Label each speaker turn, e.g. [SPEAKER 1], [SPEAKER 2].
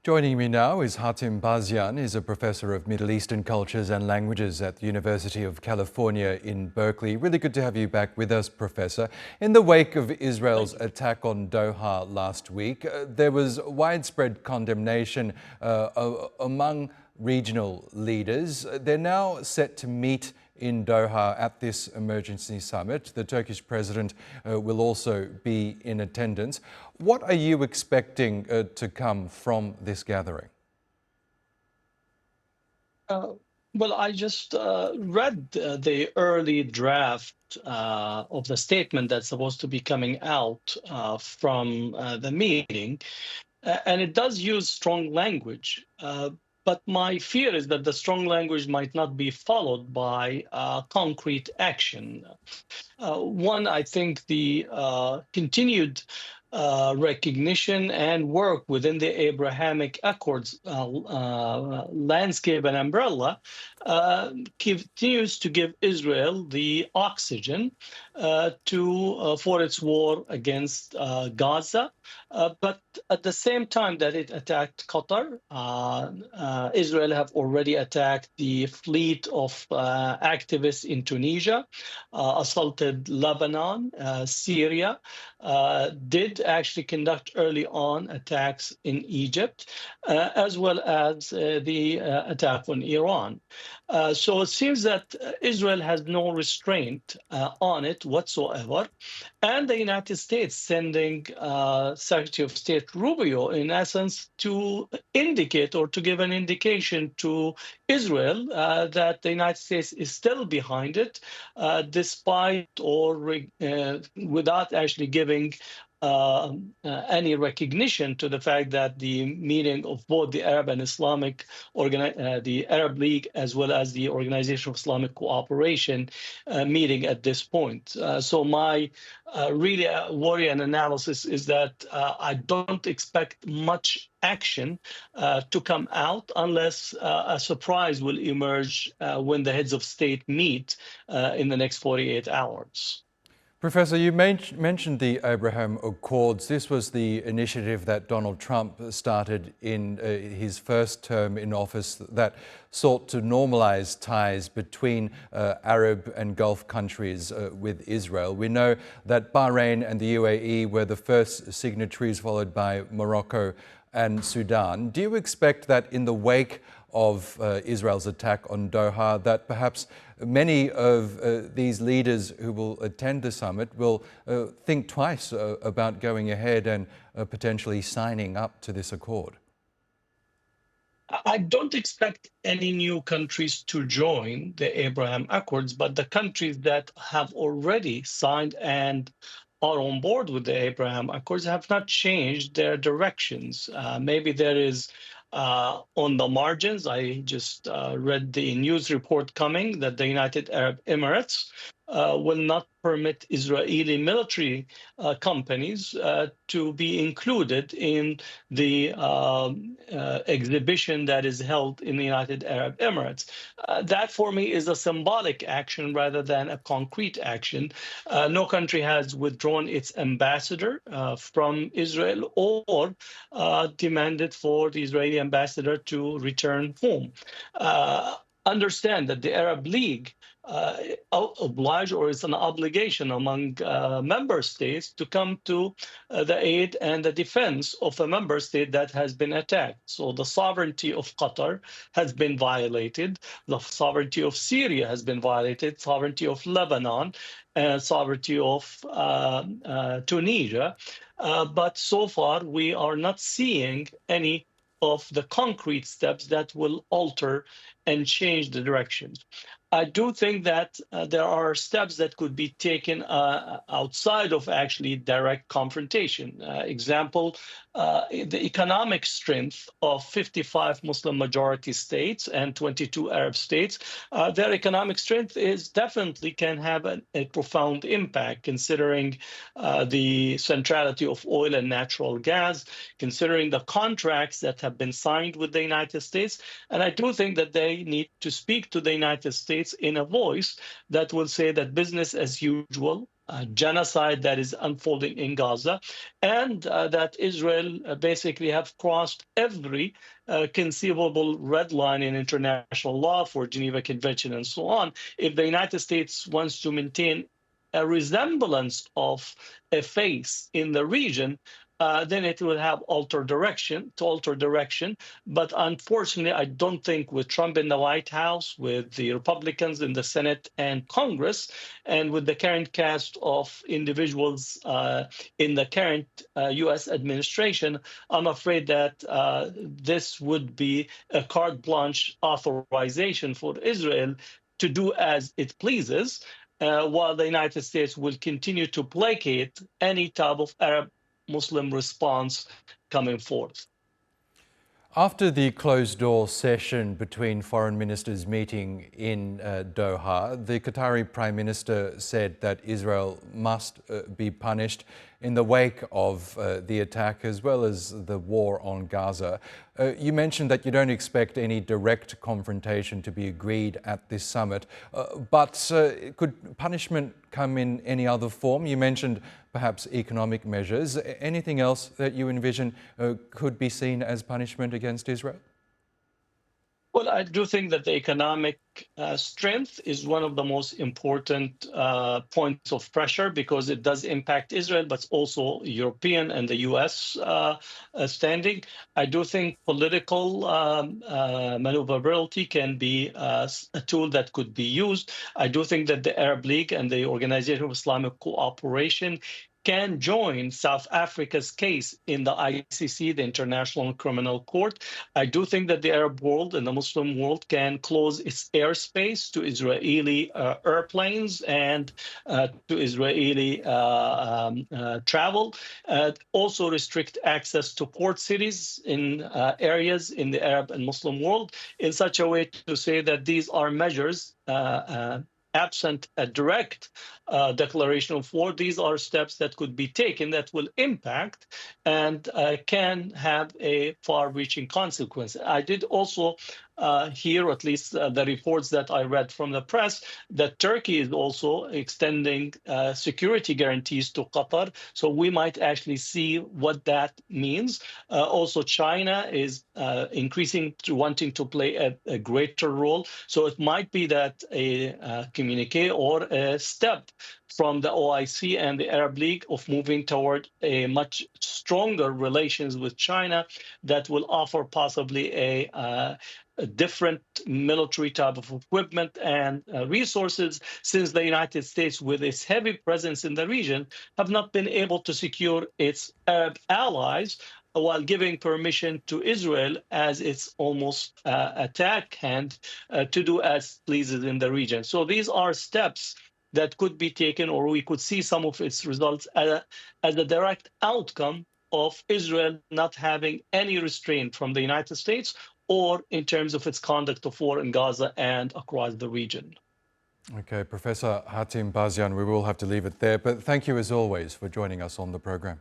[SPEAKER 1] Joining me now is Hatem Bazian. He's a professor of Middle Eastern cultures and languages at the University of California in Berkeley. Really good to have you back with us, Professor. In the wake of Israel's attack on Doha last week, there was widespread condemnation among regional leaders. They're now set to meet in Doha at this emergency summit. The Turkish president will also be in attendance. What are you expecting to come from this gathering?
[SPEAKER 2] Well, I just read the early draft of the statement that's supposed to be coming out from the meeting, and it does use strong language. But my fear is that the strong language might not be followed by concrete action. One, I think the continued recognition and work within the Abrahamic Accords landscape and umbrella continues to give Israel the oxygen for its war against Gaza. But at the same time that it attacked Qatar, Israel have already attacked the fleet of activists in Tunisia, assaulted Lebanon, Syria, did actually conduct early on attacks in Egypt, as well as the attack on Iran. So it seems that Israel has no restraint on it whatsoever. And the United States sending Secretary of State Rubio, in essence, to indicate or to give an indication to Israel that the United States is still behind it, despite or without actually giving any recognition to the fact that the meeting of both the Arab and Islamic, the Arab League, as well as the Organization of Islamic Cooperation meeting at this point. So my really worry and analysis is that I don't expect much action to come out unless a surprise will emerge when the heads of state meet in the next 48 hours.
[SPEAKER 1] Professor, you mentioned the Abraham Accords. This was the initiative that Donald Trump started in his first term in office that sought to normalize ties between Arab and Gulf countries with Israel. We know that Bahrain and the UAE were the first signatories, followed by Morocco and Sudan. Do you expect that in the wake of Israel's attack on Doha, that perhaps many of these leaders who will attend the summit will think twice about going ahead and potentially signing up to this accord?
[SPEAKER 2] I don't expect any new countries to join the Abraham Accords, but the countries that have already signed and are on board with the Abraham Accords have not changed their directions. Maybe there is on the margins. I just read the news report coming that the United Arab Emirates will not permit Israeli military companies to be included in the exhibition that is held in the United Arab Emirates. That for me is a symbolic action rather than a concrete action. No country has withdrawn its ambassador from Israel or demanded for the Israeli ambassador to return home. Understand that the Arab League oblige or it's an obligation among member states to come to the aid and the defense of a member state that has been attacked. So the sovereignty of Qatar has been violated, the sovereignty of Syria has been violated, sovereignty of Lebanon, and sovereignty of Tunisia. But so far, we are not seeing any of the concrete steps that will alter and change the directions. I do think that there are steps that could be taken outside of actually direct confrontation. Example, the economic strength of 55 Muslim majority states and 22 Arab states, their economic strength is definitely can have a profound impact, considering the centrality of oil and natural gas, considering the contracts that have been signed with the United States. And I do think that they need to speak to the United States in a voice that will say that business as usual genocide that is unfolding in Gaza, and that Israel basically have crossed every conceivable red line in international law for Geneva Convention and so on. If the United States wants to maintain a resemblance of a face in the region, then it will have alter direction. But unfortunately, I don't think with Trump in the White House, with the Republicans in the Senate and Congress, and with the current cast of individuals in the current U.S. administration, I'm afraid that this would be a carte blanche authorization for Israel to do as it pleases, while the United States will continue to placate any type of Arab Muslim response coming forth.
[SPEAKER 1] After the closed-door session between foreign ministers meeting in Doha, the Qatari Prime Minister said that Israel must be punished in the wake of the attack as well as the war on Gaza. You mentioned that you don't expect any direct confrontation to be agreed at this summit, but could punishment come in any other form? You mentioned perhaps economic measures. Anything else that you envision could be seen as punishment against Israel?
[SPEAKER 2] Well, I do think that the economic strength is one of the most important points of pressure because it does impact Israel, but also European and the U.S. Standing. I do think political maneuverability can be a tool that could be used. I do think that the Arab League and the Organization of Islamic Cooperation can join South Africa's case in the ICC, the International Criminal Court. I do think that the Arab world and the Muslim world can close its airspace to Israeli airplanes and to Israeli travel. Also restrict access to port cities in areas in the Arab and Muslim world in such a way to say that these are measures absent a direct declaration of war. These are steps that could be taken that will impact and can have a far-reaching consequence. I did also hear, at least the reports that I read from the press, that Turkey is also extending security guarantees to Qatar. So we might actually see what that means. Also, China is increasing to wanting to play a greater role. So it might be that a communique or a step from the OIC and the Arab League of moving toward a much stronger relations with China that will offer possibly a different military type of equipment and resources, since the United States, with its heavy presence in the region, have not been able to secure its Arab allies while giving permission to Israel as its almost attack hand to do as pleases in the region. So these are steps that could be taken, or we could see some of its results as a direct outcome of Israel not having any restraint from the United States or in terms of its conduct of war in Gaza and across the region.
[SPEAKER 1] Okay, Professor Hatem Bazian, we will have to leave it there, but thank you as always for joining us on the program.